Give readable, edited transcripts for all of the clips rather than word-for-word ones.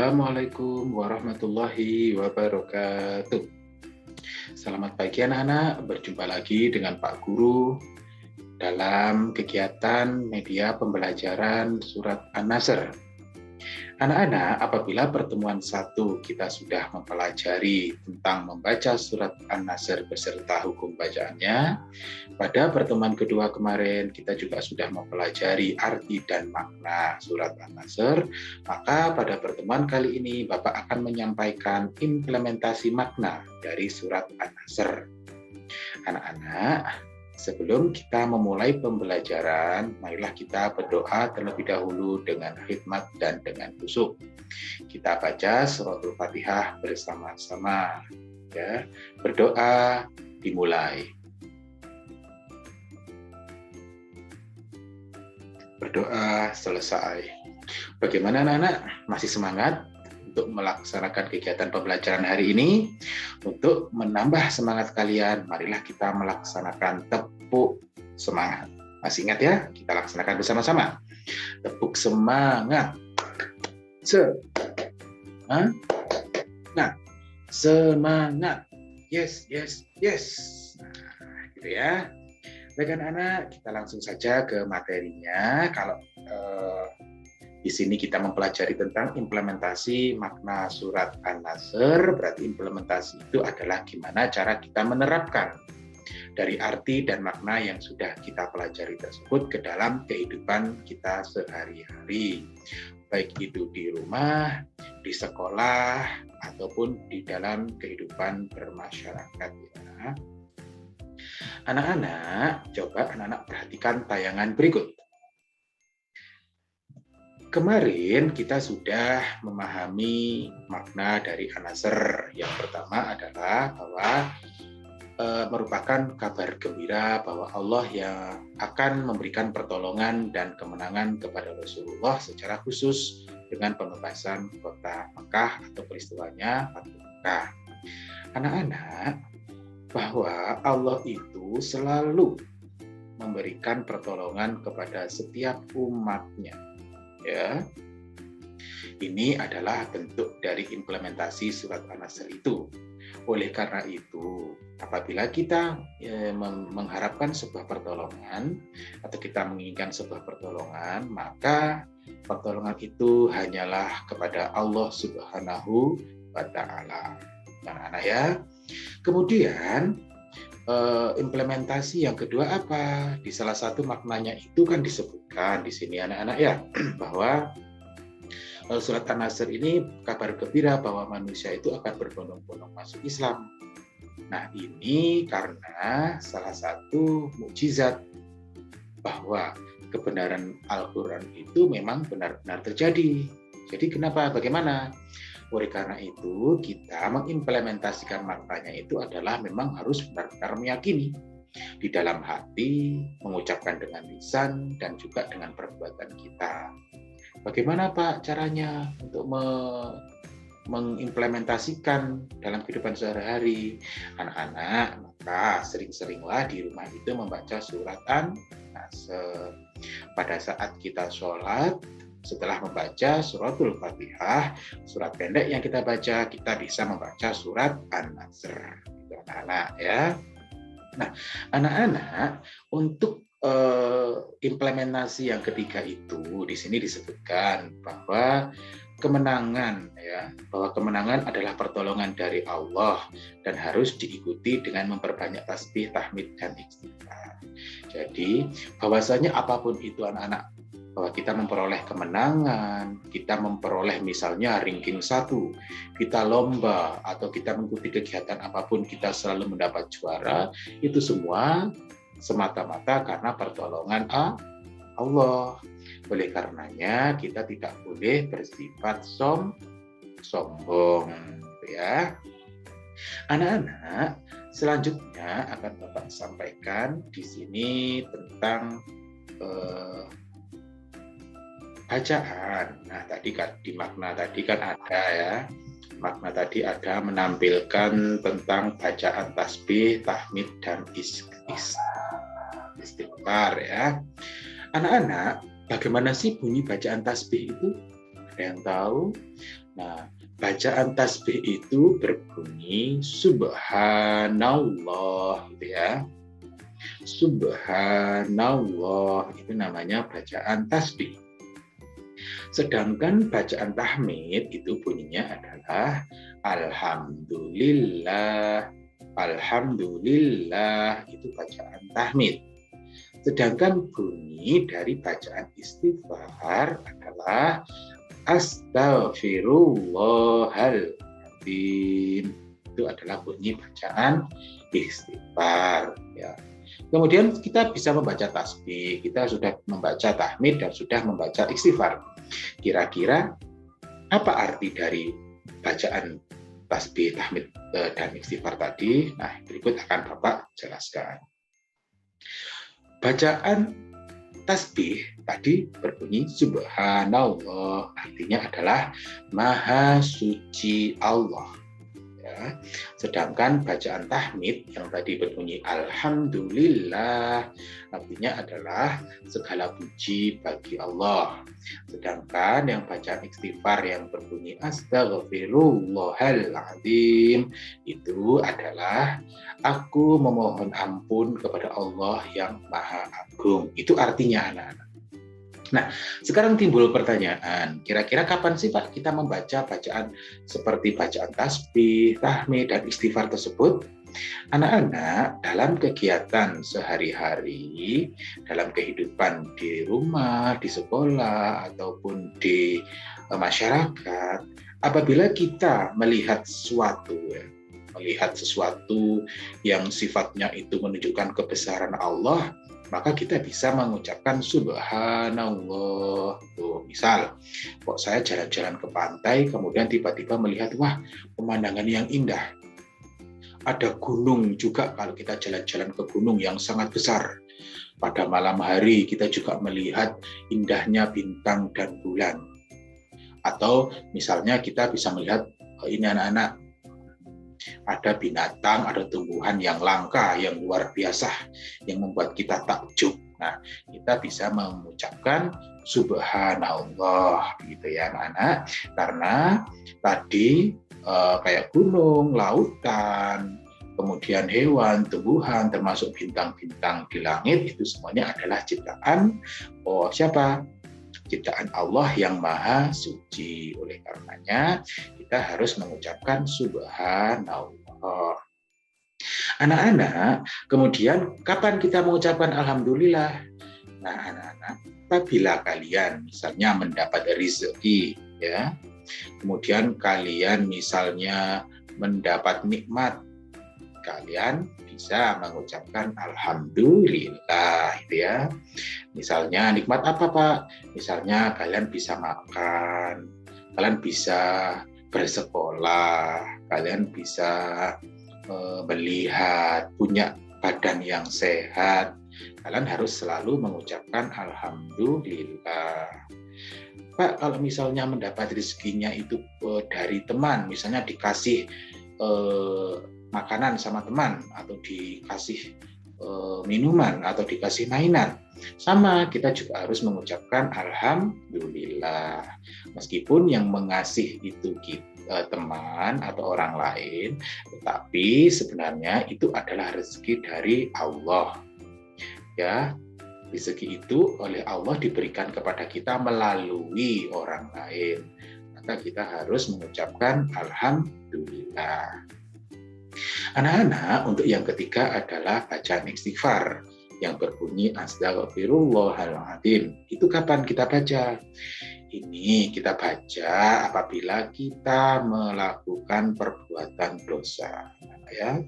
Assalamualaikum warahmatullahi wabarakatuh. Selamat pagi anak-anak, berjumpa lagi dengan Pak Guru dalam kegiatan media pembelajaran surat An-Nasr. Anak-anak, apabila pertemuan 1 kita sudah mempelajari tentang membaca surat An-Nasr beserta hukum bacaannya, pada pertemuan kedua kemarin kita juga sudah mempelajari arti dan makna surat An-Nasr, maka pada pertemuan kali ini Bapak akan menyampaikan implementasi makna dari surat An-Nasr. Anak-anak, sebelum kita memulai pembelajaran, marilah kita berdoa terlebih dahulu dengan khidmat dan dengan khusyuk. Kita baca suratul Fatihah bersama-sama. Ya, berdoa dimulai. Berdoa selesai. Bagaimana anak-anak? Masih semangat untuk melaksanakan kegiatan pembelajaran hari ini? Untuk menambah semangat kalian, marilah kita melaksanakan tepuk semangat. Masih ingat ya? Kita laksanakan bersama-sama. Tepuk semangat. Nah, semangat. Yes. Nah, gitu ya. Baik anak-anak, kita langsung saja ke materinya. Kalau di sini kita mempelajari tentang implementasi makna surat An-Nasr, berarti implementasi itu adalah gimana cara kita menerapkan dari arti dan makna yang sudah kita pelajari tersebut ke dalam kehidupan kita sehari-hari. Baik itu di rumah, di sekolah, ataupun di dalam kehidupan bermasyarakat. Ya. Anak-anak, coba anak-anak perhatikan tayangan berikut. Kemarin kita sudah memahami makna dari An-Nasr. Yang pertama adalah bahwa merupakan kabar gembira bahwa Allah yang akan memberikan pertolongan dan kemenangan kepada Rasulullah secara khusus dengan pembebasan kota Mekah atau peristiwanya Fathu Mekah. Anak-anak, bahwa Allah itu selalu memberikan pertolongan kepada setiap umatnya. Ya, ini adalah bentuk dari implementasi surat An-Nasr itu. Oleh karena itu, apabila kita mengharapkan sebuah pertolongan atau kita menginginkan sebuah pertolongan, maka pertolongan itu hanyalah kepada Allah Subhanahu wa Ta'ala. Anak-anak ya. Kemudian implementasi yang kedua apa? Di salah satu maknanya itu kan disebutkan di sini anak-anak ya, bahwa surat An-Nasr ini kabar gembira bahwa manusia itu akan berbondong-bondong masuk Islam. Nah, ini karena salah satu mukjizat bahwa kebenaran Al-Qur'an itu memang benar-benar terjadi. Jadi kenapa? Bagaimana? Oleh karena itu, kita mengimplementasikan maknanya itu adalah memang harus benar-benar meyakini di dalam hati, mengucapkan dengan lisan, dan juga dengan perbuatan kita. Bagaimana Pak caranya untuk mengimplementasikan dalam kehidupan sehari-hari? Anak-anak, maka sering-seringlah di rumah itu membaca surat An-Nasr. Pada saat kita sholat, setelah membaca suratul Fatihah, surat pendek yang kita baca, kita bisa membaca surat An-Nasr. Itu anak-anak ya. Nah, anak-anak, untuk implementasi yang ketiga itu di sini disebutkan bahwa kemenangan ya, bahwa kemenangan adalah pertolongan dari Allah dan harus diikuti dengan memperbanyak tasbih, tahmid dan istighfar. Jadi, bahwasanya apapun itu anak-anak, bahwa kita memperoleh kemenangan, kita memperoleh misalnya ranking 1, kita lomba, atau kita mengikuti kegiatan apapun, kita selalu mendapat juara, itu semua semata-mata karena pertolongan Allah. Oleh karenanya, kita tidak boleh bersifat sombong. Ya. Anak-anak, selanjutnya akan Bapak sampaikan di sini tentang bacaan. Nah, tadi kan di makna tadi kan ada ya. Makna tadi ada menampilkan tentang bacaan tasbih, tahmid dan istighfar ya. Anak-anak, bagaimana sih bunyi bacaan tasbih itu? Ada yang tahu? Nah, bacaan tasbih itu berbunyi subhanallah gitu ya. Subhanallah itu namanya bacaan tasbih. Sedangkan bacaan tahmid itu bunyinya adalah alhamdulillah. Alhamdulillah itu bacaan tahmid. Sedangkan bunyi dari bacaan istighfar adalah Astaghfirullahaladzim. Itu adalah bunyi bacaan istighfar. Ya. Kemudian kita bisa membaca tasbih. Kita sudah membaca tahmid dan sudah membaca istighfar. Kira-kira apa arti dari bacaan tasbih, tahmid, dan istighfar tadi? Nah, berikut akan Bapak jelaskan. Bacaan tasbih tadi berbunyi subhanallah, artinya adalah maha suci Allah. Ya. Sedangkan bacaan tahmid yang tadi berbunyi alhamdulillah, artinya adalah segala puji bagi Allah. Sedangkan yang bacaan istighfar yang berbunyi astaghfirullahaladzim itu adalah aku memohon ampun kepada Allah yang Maha Agung. Itu artinya anak-anak. Nah, sekarang timbul pertanyaan, kira-kira kapan sih Pak kita membaca bacaan seperti bacaan tasbih, tahmid, dan istighfar tersebut? Anak-anak dalam kegiatan sehari-hari, dalam kehidupan di rumah, di sekolah, ataupun di masyarakat, apabila kita melihat sesuatu yang sifatnya itu menunjukkan kebesaran Allah, maka kita bisa mengucapkan subhanallah. Tuh, misal, kok saya jalan-jalan ke pantai, kemudian tiba-tiba melihat, wah, pemandangan yang indah. Ada gunung juga kalau kita jalan-jalan ke gunung yang sangat besar. Pada malam hari kita juga melihat indahnya bintang dan bulan. Atau misalnya kita bisa melihat, ini anak-anak, ada binatang, ada tumbuhan yang langka, yang luar biasa, yang membuat kita takjub. Nah, kita bisa mengucapkan subhanallah, gitu ya anak-anak. Karena tadi kayak gunung, lautan, kemudian hewan, tumbuhan, termasuk bintang-bintang di langit, itu semuanya adalah ciptaan siapa? Ciptaan Allah yang Maha Suci. Oleh karenanya, kita harus mengucapkan subhanallah. Anak-anak, kemudian kapan kita mengucapkan alhamdulillah? Nah, anak-anak, apabila kalian misalnya mendapat rezeki, ya, kemudian kalian misalnya mendapat nikmat, kalian bisa mengucapkan alhamdulillah, gitu ya. Misalnya nikmat apa Pak? Misalnya kalian bisa makan, kalian bisa bersekolah, kalian bisa melihat, punya badan yang sehat, kalian harus selalu mengucapkan alhamdulillah. Pak, kalau misalnya mendapat rezekinya itu dari teman, misalnya dikasih makanan sama teman, atau dikasih minuman, atau dikasih mainan, sama kita juga harus mengucapkan alhamdulillah. Meskipun yang mengasih itu teman atau orang lain, tetapi sebenarnya itu adalah rezeki dari Allah. Ya, rezeki itu oleh Allah diberikan kepada kita melalui orang lain. Maka kita harus mengucapkan alhamdulillah. Anak-anak, untuk yang ketiga adalah bacaan istighfar yang berbunyi astaghfirullahaladzim. Itu kapan kita baca? Ini kita baca apabila kita melakukan perbuatan dosa. Ya.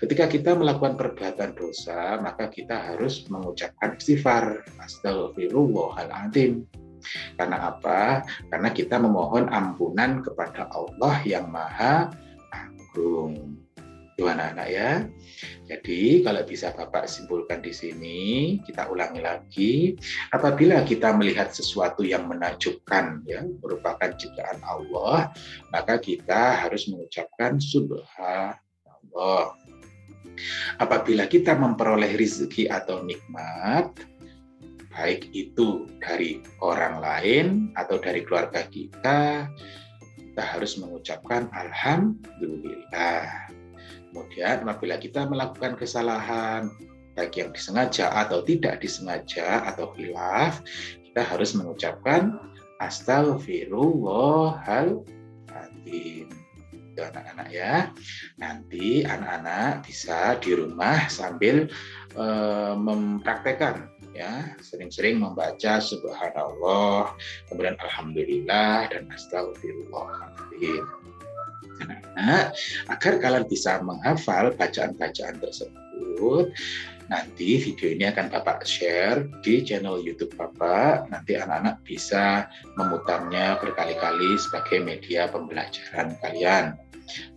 Ketika kita melakukan perbuatan dosa, maka kita harus mengucapkan istighfar, astaghfirullahaladzim. Karena apa? Karena kita memohon ampunan kepada Allah yang Maha Agung. Itu anak-anak ya. Jadi kalau bisa Bapak simpulkan di sini, kita ulangi lagi. Apabila kita melihat sesuatu yang menakjubkan, ya, merupakan ciptaan Allah, maka kita harus mengucapkan subhanallah. Apabila kita memperoleh rezeki atau nikmat, baik itu dari orang lain atau dari keluarga kita, kita harus mengucapkan alhamdulillah. Kemudian apabila kita melakukan kesalahan, baik yang disengaja atau tidak disengaja atau khilaf, kita harus mengucapkan astagfirullahaladzim. Itu anak-anak ya. Nanti anak-anak bisa di rumah sambil mempraktekkan ya, sering-sering membaca subhanallah, kemudian alhamdulillah dan astagfirullahaladzim. Anak-anak, agar kalian bisa menghafal bacaan-bacaan tersebut, nanti video ini akan Bapak share di channel YouTube Bapak. Nanti anak-anak bisa memutarnya berkali-kali sebagai media pembelajaran kalian.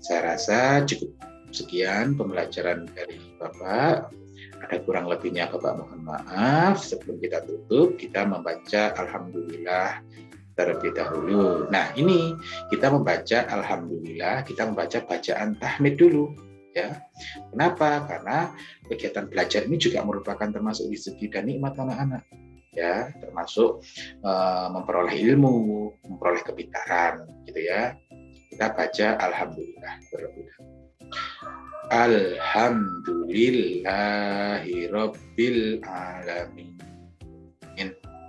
Saya rasa cukup sekian pembelajaran dari Bapak. Ada kurang lebihnya Bapak mohon maaf. Sebelum kita tutup, kita membaca alhamdulillah terlebih dahulu. Nah, ini kita membaca alhamdulillah, kita membaca bacaan tahmid dulu ya. Kenapa? Karena kegiatan belajar ini juga merupakan termasuk rezeki dan nikmat anak-anak ya, termasuk memperoleh ilmu, memperoleh kepintaran gitu ya. Kita baca alhamdulillah terlebih dahulu. Alhamdulillahirabbil alamin.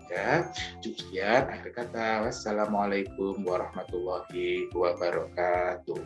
Ya, cukup sekian akhir kata. Wassalamualaikum warahmatullahi wabarakatuh.